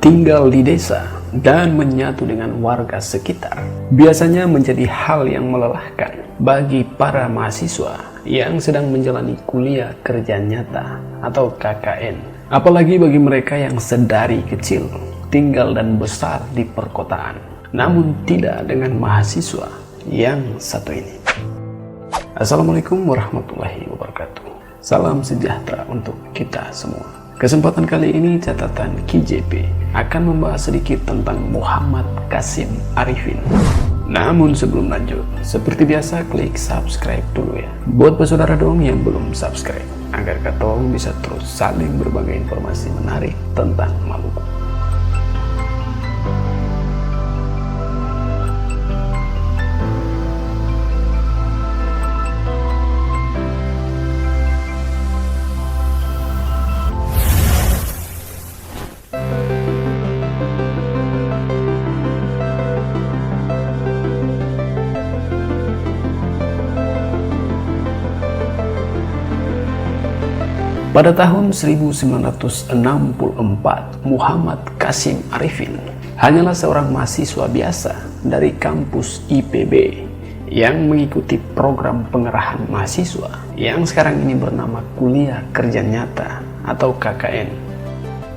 tinggal di desa dan menyatu dengan warga sekitar biasanya menjadi hal yang melelahkan bagi para mahasiswa yang sedang menjalani kuliah kerja nyata atau KKN. Apalagi bagi mereka yang sedari kecil tinggal dan besar di perkotaan, namun tidak dengan mahasiswa yang satu ini. Assalamualaikum warahmatullahi wabarakatuh. Salam sejahtera untuk kita semua. Kesempatan kali ini catatan KJP akan membahas sedikit tentang Muhammad Kasim Arifin. Namun sebelum lanjut, seperti biasa klik subscribe dulu ya. Buat saudara dong yang belum subscribe, agar katong bisa terus saling berbagi informasi menarik tentang Maluku. Pada tahun 1964, Muhammad Kasim Arifin hanyalah seorang mahasiswa biasa dari kampus IPB yang mengikuti program pengerahan mahasiswa yang sekarang ini bernama Kuliah Kerja Nyata atau KKN.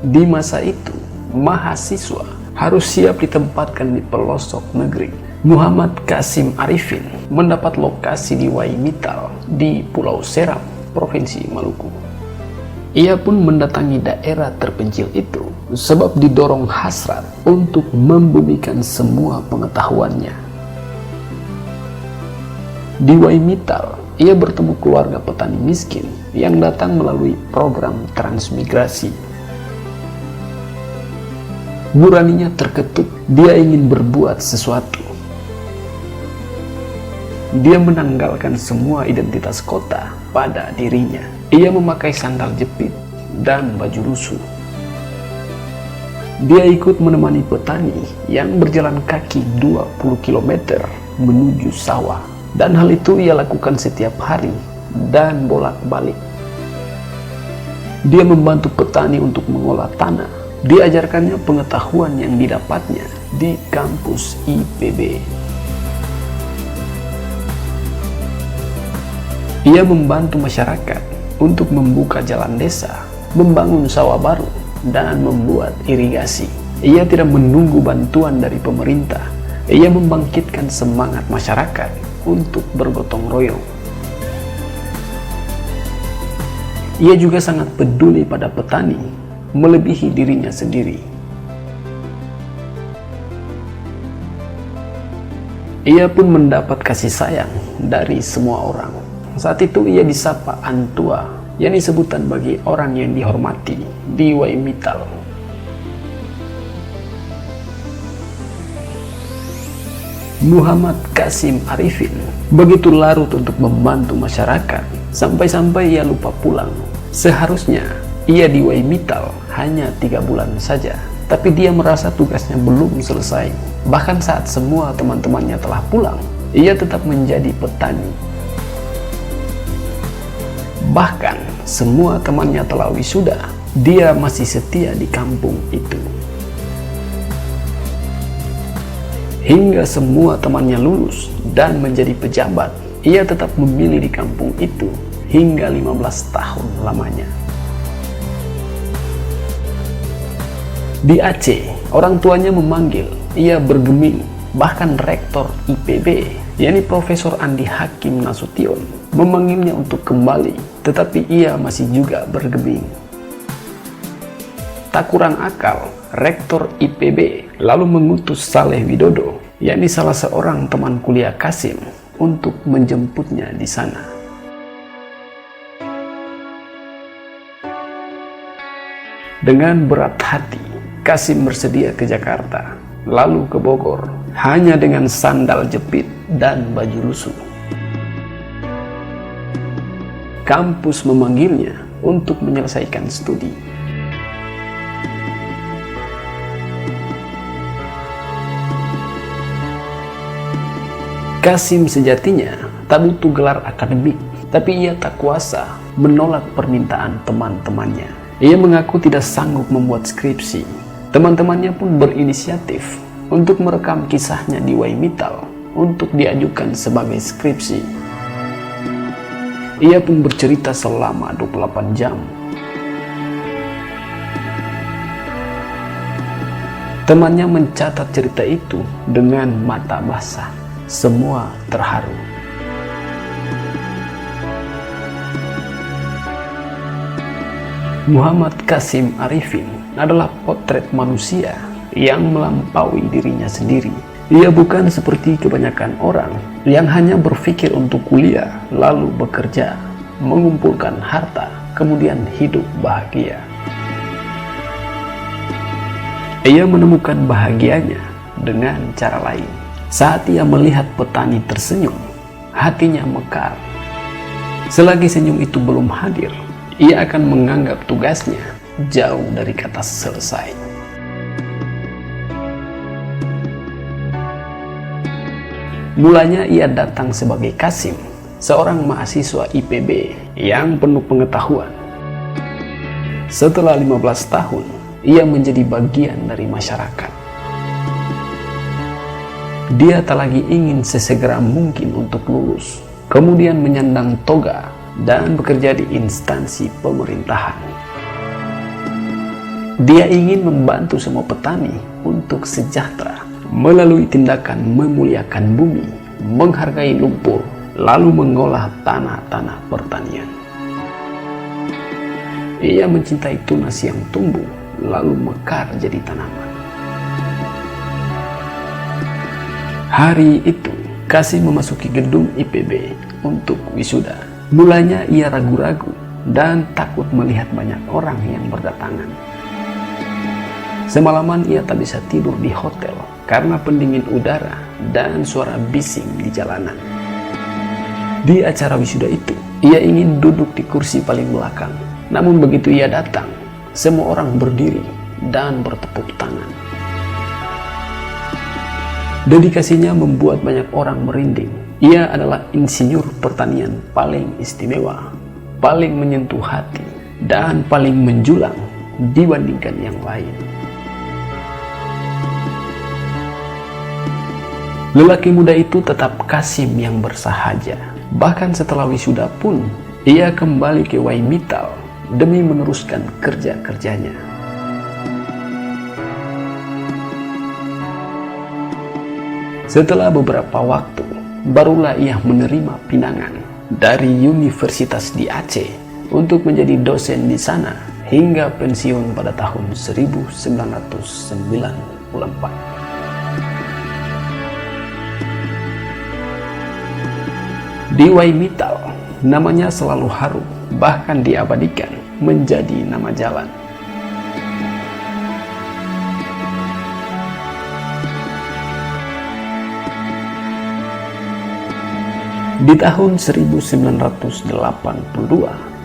Di masa itu, mahasiswa harus siap ditempatkan di pelosok negeri. Muhammad Kasim Arifin mendapat lokasi di Waimittal di Pulau Seram, Provinsi Maluku. Ia pun mendatangi daerah terpencil itu sebab didorong hasrat untuk membumikan semua pengetahuannya. Di Waimittal, ia bertemu keluarga petani miskin yang datang melalui program transmigrasi. Nuraninya terketuk, dia ingin berbuat sesuatu. Dia menanggalkan semua identitas kota pada dirinya. Ia memakai sandal jepit dan baju lusuh. Dia ikut menemani petani yang berjalan kaki 20 km menuju sawah. Dan hal itu ia lakukan setiap hari dan bolak-balik. Dia membantu petani untuk mengolah tanah. Diajarkannya pengetahuan yang didapatnya di kampus IPB. Ia membantu masyarakat untuk membuka jalan desa, membangun sawah baru, dan membuat irigasi. Ia tidak menunggu bantuan dari pemerintah. Ia membangkitkan semangat masyarakat untuk bergotong royong. Ia juga sangat peduli pada petani, melebihi dirinya sendiri. Ia pun mendapat kasih sayang dari semua orang. Saat itu ia disapa Antua, yang disebutan bagi orang yang dihormati di Waimittal. Muhammad Kasim Arifin begitu larut untuk membantu masyarakat, sampai-sampai ia lupa pulang. Seharusnya ia di Waimittal hanya 3 bulan saja, tapi dia merasa tugasnya belum selesai. Bahkan saat semua teman-temannya telah pulang, ia tetap menjadi petani. Bahkan semua temannya telah wisuda, dia masih setia di kampung itu. Hingga semua temannya lulus dan menjadi pejabat, ia tetap memilih di kampung itu hingga 15 tahun lamanya. Di Aceh, orang tuanya memanggil, ia bergeming. Bahkan rektor IPB, yakni Profesor Andi Hakim Nasution, memanggilnya untuk kembali, tetapi ia masih juga bergeming. Tak kurang akal, rektor IPB lalu mengutus Saleh Widodo, yakni salah seorang teman kuliah Kasim, untuk menjemputnya di sana. Dengan berat hati, Kasim bersedia ke Jakarta, lalu ke Bogor, hanya dengan sandal jepit dan baju lusuh. Kampus memanggilnya untuk menyelesaikan studi. Kasim sejatinya tak butuh gelar akademik, tapi ia tak kuasa menolak permintaan teman-temannya. Ia mengaku tidak sanggup membuat skripsi, Teman-temannya pun berinisiatif untuk merekam kisahnya di Waimitau untuk diajukan sebagai skripsi. Ia pun bercerita selama 28 jam. Temannya mencatat cerita itu dengan mata basah. Semua terharu. Muhammad Kasim Arifin adalah potret manusia yang melampaui dirinya sendiri. Ia bukan seperti kebanyakan orang yang hanya berpikir untuk kuliah, lalu bekerja, mengumpulkan harta, kemudian hidup bahagia. Ia menemukan bahagianya dengan cara lain. Saat ia melihat petani tersenyum, hatinya mekar. Selagi senyum itu belum hadir, ia akan menganggap tugasnya jauh dari kata selesai. Mulanya ia datang sebagai Kasim, seorang mahasiswa IPB yang penuh pengetahuan. Setelah 15 tahun, ia menjadi bagian dari masyarakat. Dia tak lagi ingin sesegera mungkin untuk lulus, kemudian menyandang toga dan bekerja di instansi pemerintahan. Dia ingin membantu semua petani untuk sejahtera melalui tindakan memuliakan bumi, menghargai lumpur, lalu mengolah tanah-tanah pertanian. Ia mencintai tunas yang tumbuh, lalu mekar jadi tanaman. Hari itu, Kasim memasuki gedung IPB untuk wisuda. Mulanya ia ragu-ragu dan takut melihat banyak orang yang berdatangan. Semalaman ia tak bisa tidur di hotel karena pendingin udara dan suara bising di jalanan. Di acara wisuda itu, ia ingin duduk di kursi paling belakang. Namun begitu ia datang, semua orang berdiri dan bertepuk tangan. Dedikasinya membuat banyak orang merinding. Ia adalah insinyur pertanian paling istimewa, paling menyentuh hati, dan paling menjulang dibandingkan yang lain. Lelaki muda itu tetap Kasim yang bersahaja. Bahkan setelah wisuda pun, ia kembali ke Waimitau demi meneruskan kerja-kerjanya. Setelah beberapa waktu, barulah ia menerima pinangan dari Universitas di Aceh untuk menjadi dosen di sana hingga pensiun pada tahun 1994. Di Waimitau, namanya selalu harum, bahkan diabadikan menjadi nama jalan. Di tahun 1982,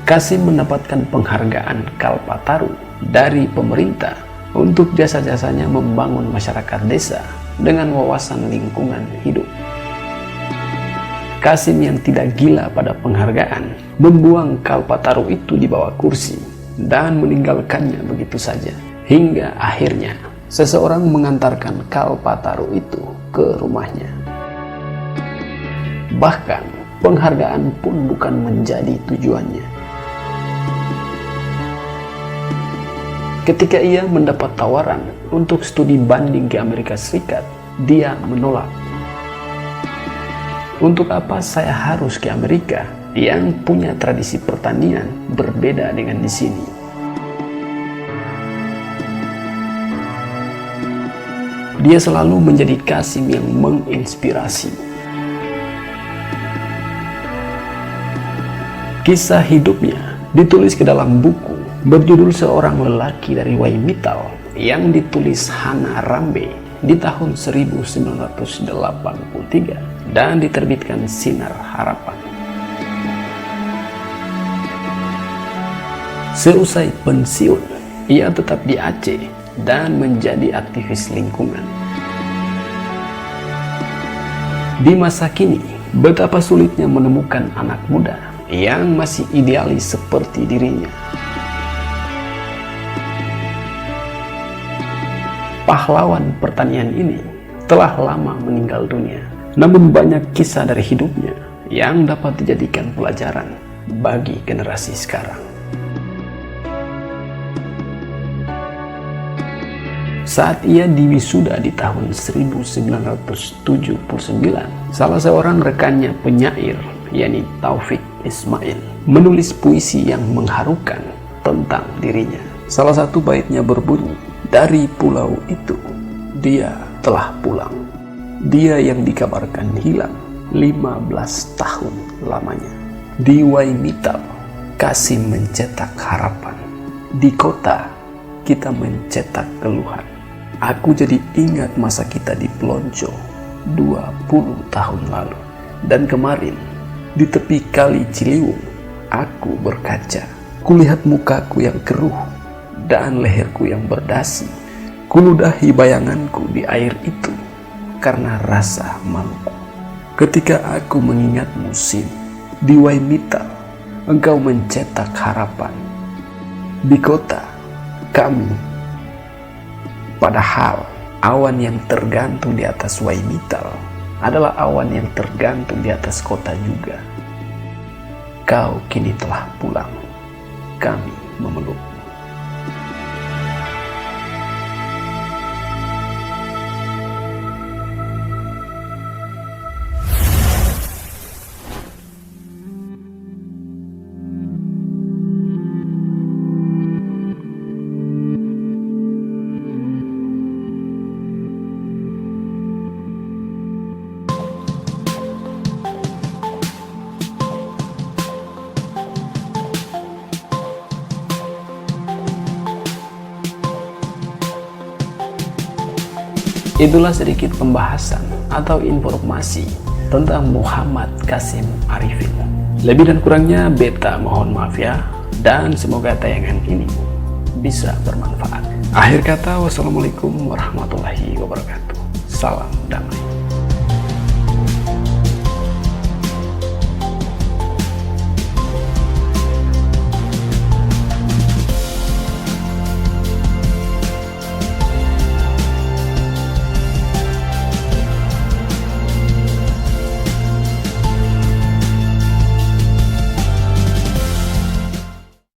Kasim mendapatkan penghargaan Kalpataru dari pemerintah untuk jasa-jasanya membangun masyarakat desa dengan wawasan lingkungan hidup. Kasim yang tidak gila pada penghargaan membuang Kalpataru itu di bawah kursi dan meninggalkannya begitu saja. Hingga akhirnya seseorang mengantarkan Kalpataru itu ke rumahnya. Bahkan penghargaan pun bukan menjadi tujuannya. Ketika ia mendapat tawaran untuk studi banding ke Amerika Serikat, dia menolak. Untuk apa saya harus ke Amerika yang punya tradisi pertanian berbeda dengan di sini? Dia selalu menjadi Kasim yang menginspirasi. Kisah hidupnya ditulis ke dalam buku berjudul Seorang Lelaki dari Waimitau yang ditulis Hana Rambe di tahun 1983 dan diterbitkan Sinar Harapan. Seusai pensiun, ia tetap di Aceh dan menjadi aktivis lingkungan. Di masa kini, betapa sulitnya menemukan anak muda yang masih idealis seperti dirinya. Pahlawan pertanian ini telah lama meninggal dunia, namun banyak kisah dari hidupnya yang dapat dijadikan pelajaran bagi generasi sekarang. Saat ia diwisuda di tahun 1979, salah seorang rekannya penyair, yakni Taufik Ismail, menulis puisi yang mengharukan tentang dirinya. Salah satu baitnya berbunyi, "Dari pulau itu, dia telah pulang. Dia yang dikabarkan hilang 15 tahun lamanya. Di Waimitau, kasih mencetak harapan. Di kota, kita mencetak keluhan. Aku jadi ingat masa kita di Pelonco 20 tahun lalu. Dan kemarin, di tepi kali Ciliwung, aku berkaca. Kulihat mukaku yang keruh dan leherku yang berdasi. Kuludahi bayanganku di air itu karena rasa maluku. Ketika aku mengingat musim di Waimitau, engkau mencetak harapan. Di kota, kami. Padahal awan yang tergantung di atas Waimitau adalah awan yang tergantung di atas kota juga. Kau kini telah pulang, kami memelukmu." Itulah sedikit pembahasan atau informasi tentang Muhammad Kasim Arifin. Lebih dan kurangnya beta mohon maaf ya, dan semoga tayangan ini bisa bermanfaat. Akhir kata, wassalamualaikum warahmatullahi wabarakatuh. Salam damai.